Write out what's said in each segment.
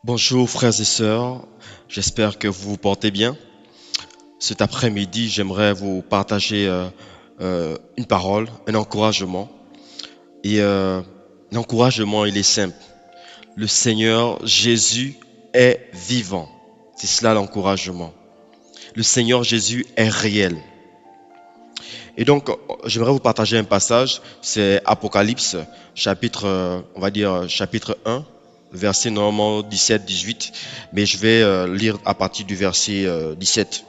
Bonjour frères et sœurs, j'espère que vous vous portez bien. Cet après-midi, j'aimerais vous partager une parole, un encouragement. Et l'encouragement, il est simple. Le Seigneur Jésus est vivant. C'est cela l'encouragement. Le Seigneur Jésus est réel. Et donc, j'aimerais vous partager un passage, c'est Apocalypse, chapitre 1. Verset normalement 17-18, mais je vais lire à partir du verset 17.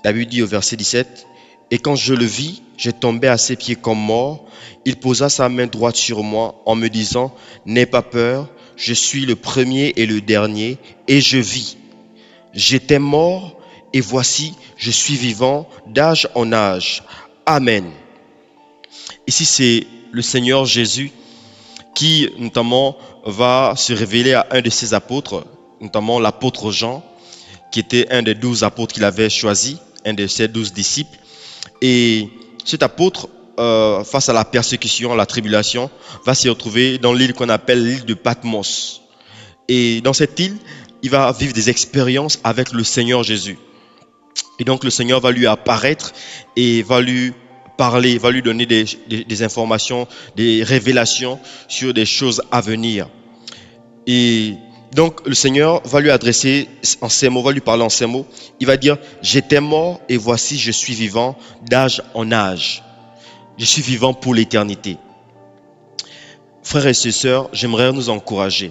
La Bible dit au verset 17, « Et quand je le vis, j'ai tombé à ses pieds comme mort. Il posa sa main droite sur moi en me disant, « N'aie pas peur, je suis le premier et le dernier, et je vis. J'étais mort, et voici, je suis vivant d'âge en âge. Amen. » Ici, c'est le Seigneur Jésus qui notamment va se révéler à un de ses apôtres, notamment l'apôtre Jean, qui était un des 12 apôtres qu'il avait choisi, un de ses 12 disciples. Et cet apôtre, face à la persécution, à la tribulation, va se retrouver dans l'île qu'on appelle l'île de Patmos. Et dans cette île, il va vivre des expériences avec le Seigneur Jésus. Et donc le Seigneur va lui apparaître et va lui parler, va lui donner des informations, des révélations sur des choses à venir. Et donc le Seigneur va lui adresser en ces mots, va lui parler en ces mots. Il va dire, j'étais mort et voici je suis vivant d'âge en âge. Je suis vivant pour l'éternité. Frères et sœurs, j'aimerais nous encourager.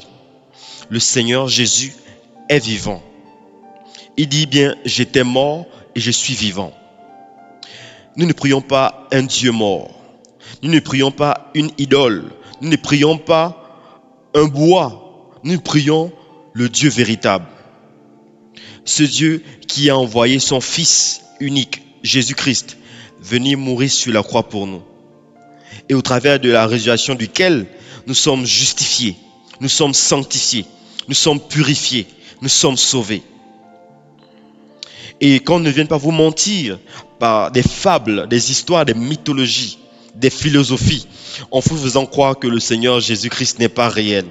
Le Seigneur Jésus est vivant. Il dit bien, j'étais mort et je suis vivant. Nous ne prions pas un Dieu mort. Nous ne prions pas une idole. Nous ne prions pas un bois. Nous prions le Dieu véritable. Ce Dieu qui a envoyé son Fils unique, Jésus-Christ, venir mourir sur la croix pour nous. Et au travers de la résurrection duquel nous sommes justifiés, nous sommes sanctifiés, nous sommes purifiés, nous sommes sauvés. Et qu'on ne vienne pas vous mentir par des fables, des histoires, des mythologies, des philosophies, en vous faisant croire que le Seigneur Jésus-Christ n'est pas réel.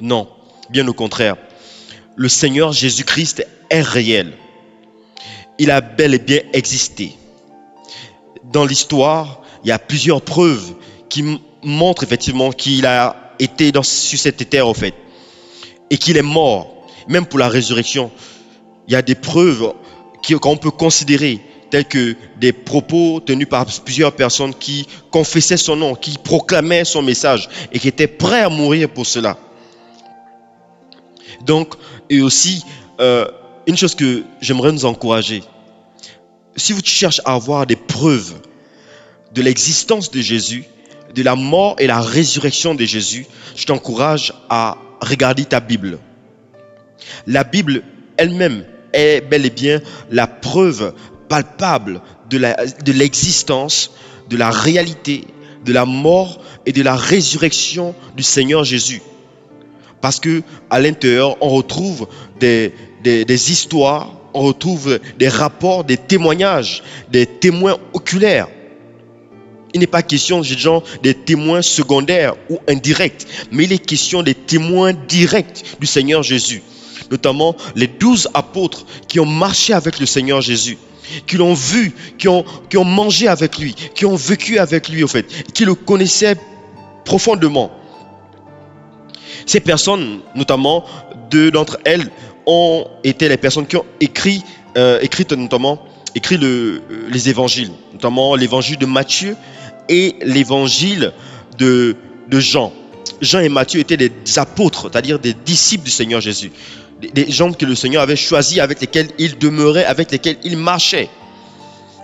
Non, bien au contraire. Le Seigneur Jésus-Christ est réel. Il a bel et bien existé. Dans l'histoire, il y a plusieurs preuves qui montrent effectivement qu'il a été sur cette terre, en fait, et qu'il est mort. Même pour la résurrection, il y a des preuves qu'on peut considérer, tels que des propos tenus par plusieurs personnes qui confessaient son nom, qui proclamaient son message et qui étaient prêts à mourir pour cela. Donc, et aussi, une chose que j'aimerais nous encourager, si vous cherchez à avoir des preuves de l'existence de Jésus, de la mort et la résurrection de Jésus, je t'encourage à regarder ta Bible. La Bible elle-même est bel et bien la preuve palpable de l'existence, de la réalité, de la mort et de la résurrection du Seigneur Jésus. Parce que à l'intérieur, on retrouve des histoires, on retrouve des rapports, des témoignages, des témoins oculaires. Il n'est pas question des témoins secondaires ou indirects, mais il est question des témoins directs du Seigneur Jésus. Notamment les 12 apôtres qui ont marché avec le Seigneur Jésus, qui l'ont vu, qui ont mangé avec lui, qui ont vécu avec lui, en fait, qui le connaissaient profondément. Ces personnes, notamment, deux d'entre elles, ont été les personnes qui ont écrit les évangiles, notamment l'évangile de Matthieu et l'évangile de Jean. Jean et Matthieu étaient des apôtres, c'est-à-dire des disciples du Seigneur Jésus. Des gens que le Seigneur avait choisis, avec lesquels il demeurait, avec lesquels il marchait.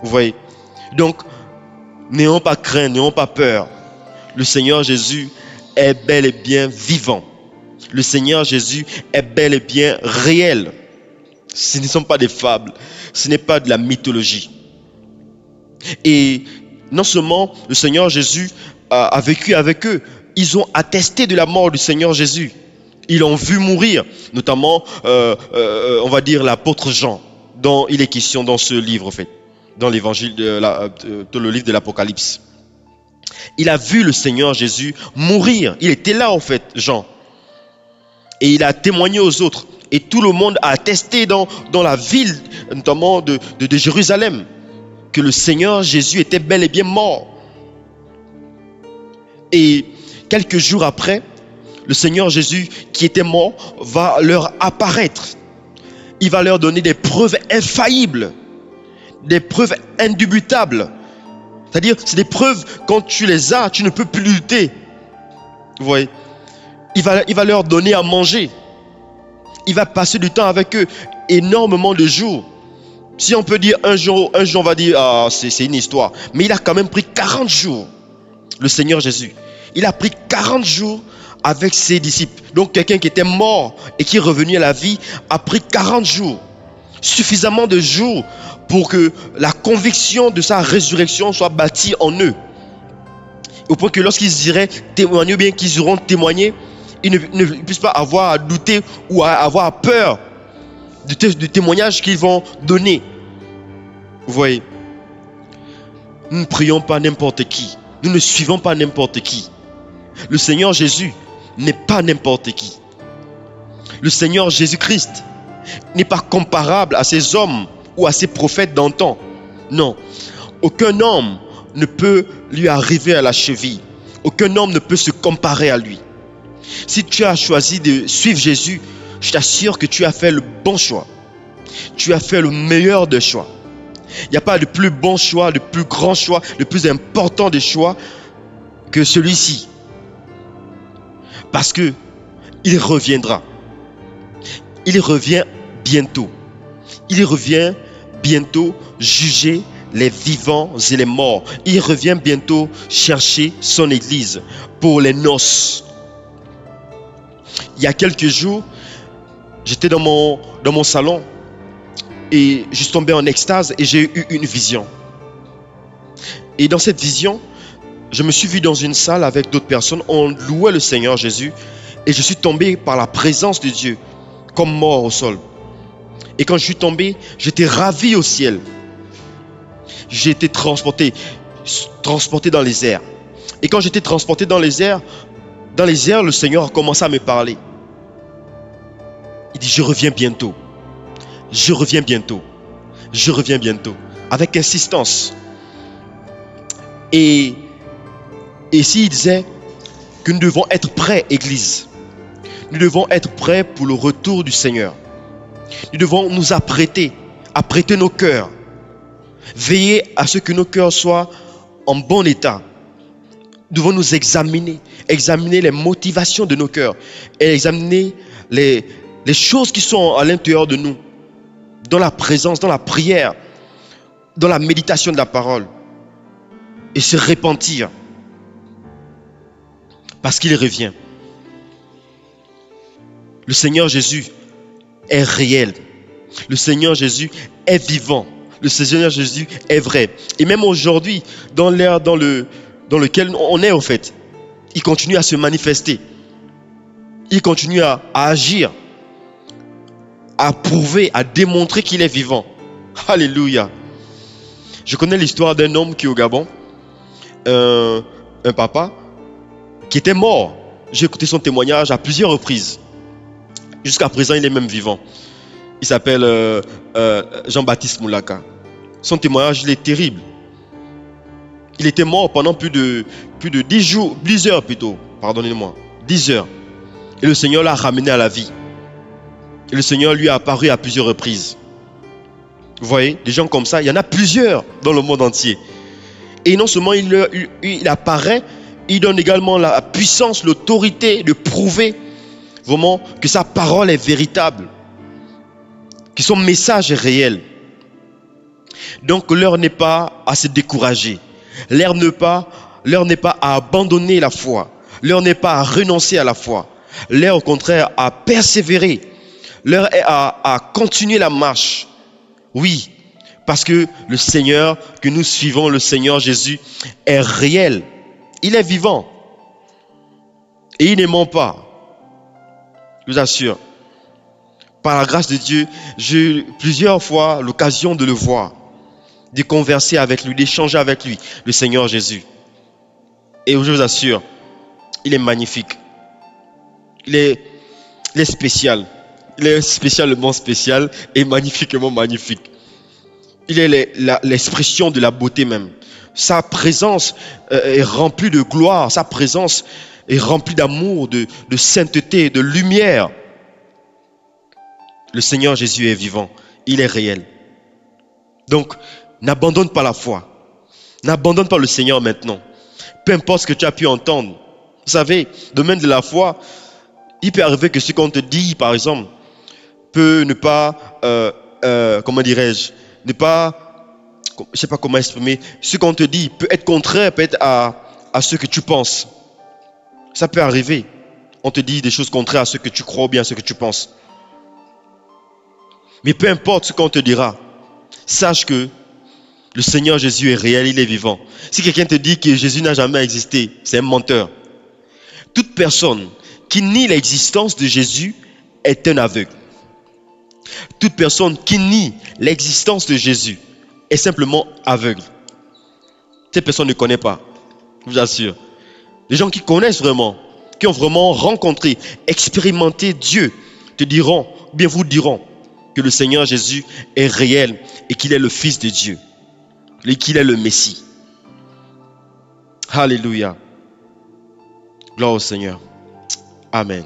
Vous voyez? Donc, n'ayons pas crainte, n'ayons pas peur. Le Seigneur Jésus est bel et bien vivant. Le Seigneur Jésus est bel et bien réel. Ce ne sont pas des fables, ce n'est pas de la mythologie. Et non seulement le Seigneur Jésus a vécu avec eux, ils ont attesté de la mort du Seigneur Jésus. Ils l'ont vu mourir, notamment, on va dire, l'apôtre Jean, dont il est question dans ce livre, en fait, dans l'évangile dans le livre de l'Apocalypse. Il a vu le Seigneur Jésus mourir. Il était là, en fait, Jean. et il a témoigné aux autres. Et tout le monde a attesté dans la ville, notamment de Jérusalem, que le Seigneur Jésus était bel et bien mort. Et quelques jours après, le Seigneur Jésus qui était mort va leur apparaître. Il va leur donner des preuves infaillibles, des preuves indubitables. C'est-à-dire, c'est des preuves, quand tu les as, tu ne peux plus lutter. Vous voyez, il va leur donner à manger. Il va passer du temps avec eux, énormément de jours. Si on peut dire un jour on va dire, ah, c'est une histoire. Mais il a quand même pris 40 jours, le Seigneur Jésus. Il a pris 40 jours avec ses disciples. Donc quelqu'un qui était mort et qui est revenu à la vie a pris 40 jours. Suffisamment de jours pour que la conviction de sa résurrection soit bâtie en eux. Au point que lorsqu'ils iraient témoigner ou bien qu'ils iront témoigner, ils ne puissent pas avoir à douter ou à avoir peur du témoignage qu'ils vont donner. Vous voyez, nous ne prions pas n'importe qui. Nous ne suivons pas n'importe qui. Le Seigneur Jésus n'est pas n'importe qui. Le Seigneur Jésus-Christ n'est pas comparable à ces hommes ou à ces prophètes d'antan. Non. Aucun homme ne peut lui arriver à la cheville. Aucun homme ne peut se comparer à lui. Si tu as choisi de suivre Jésus, je t'assure que tu as fait le bon choix. Tu as fait le meilleur des choix. Il n'y a pas de plus bon choix, de plus grand choix, de plus important des choix que celui-ci. Parce que il reviendra. Il revient bientôt. Il revient bientôt juger les vivants et les morts. Il revient bientôt chercher son église pour les noces. Il y a quelques jours, j'étais dans mon salon et je suis tombé en extase et j'ai eu une vision. Et dans cette vision, je me suis vu dans une salle avec d'autres personnes. On louait le Seigneur Jésus et je suis tombé par la présence de Dieu comme mort au sol. Et quand je suis tombé, j'étais ravi au ciel. J'ai été transporté dans les airs. Et quand j'étais transporté dans les airs, le Seigneur a commencé à me parler. Il dit, je reviens bientôt. Je reviens bientôt. Je reviens bientôt. Avec insistance. Et ici, il disait que nous devons être prêts, Église. Nous devons être prêts pour le retour du Seigneur. Nous devons nous apprêter nos cœurs. Veiller à ce que nos cœurs soient en bon état. Nous devons nous examiner les motivations de nos cœurs et examiner les choses qui sont à l'intérieur de nous, dans la présence, dans la prière, dans la méditation de la parole, et se repentir parce qu'il revient. Le Seigneur Jésus est réel. Le Seigneur Jésus est vivant. Le Seigneur Jésus est vrai. Et même aujourd'hui, dans l'ère dans lequel on est, au fait, il continue à se manifester. Il continue à agir, à prouver, à démontrer qu'il est vivant. Alléluia. Je connais l'histoire d'un homme qui est au Gabon, un papa qui était mort. J'ai écouté son témoignage à plusieurs reprises. Jusqu'à présent, il est même vivant. Il s'appelle Jean-Baptiste Moulaka. Son témoignage, il est terrible. Il était mort pendant plus de 10 jours, 10 heures plutôt, pardonnez-moi, 10 heures. Et le Seigneur l'a ramené à la vie. Et le Seigneur lui a apparu à plusieurs reprises. Vous voyez, des gens comme ça, il y en a plusieurs dans le monde entier. Et non seulement il apparaît, il donne également la puissance, l'autorité de prouver vraiment que sa parole est véritable, que son message est réel. Donc l'heure n'est pas à se décourager. L'heure n'est pas à abandonner la foi. L'heure n'est pas à renoncer à la foi. L'heure au contraire à persévérer. L'heure est à continuer la marche. Oui, parce que le Seigneur que nous suivons, le Seigneur Jésus, est réel. Il est vivant. Et il ne ment pas. Je vous assure. Par la grâce de Dieu, j'ai eu plusieurs fois l'occasion de le voir, de converser avec lui, d'échanger avec lui, le Seigneur Jésus. Et je vous assure, il est magnifique. Il Il est spécial. Il est spécialement spécial et magnifiquement magnifique. Il est l'expression de la beauté même. Sa présence est remplie de gloire. Sa présence est remplie d'amour, de sainteté, de lumière. Le Seigneur Jésus est vivant. Il est réel. Donc, n'abandonne pas la foi. N'abandonne pas le Seigneur maintenant. Peu importe ce que tu as pu entendre. Vous savez, domaine de la foi, il peut arriver que ce qu'on te dit, par exemple, peut ne pas, comment dirais-je, ne pas, je ne sais pas comment exprimer, ce qu'on te dit peut être contraire, peut être à ce que tu penses. Ça peut arriver. On te dit des choses contraires à ce que tu crois ou bien à ce que tu penses. Mais peu importe ce qu'on te dira, sache que le Seigneur Jésus est réel, il est vivant. Si quelqu'un te dit que Jésus n'a jamais existé, c'est un menteur. Toute personne qui nie l'existence de Jésus est un aveugle. Toute personne qui nie l'existence de Jésus est simplement aveugle. Cette personne ne connaît pas, je vous assure. Les gens qui connaissent vraiment, qui ont vraiment rencontré, expérimenté Dieu, te diront, bien vous diront, que le Seigneur Jésus est réel et qu'il est le Fils de Dieu, et qu'il est le Messie. Alléluia. Gloire au Seigneur. Amen.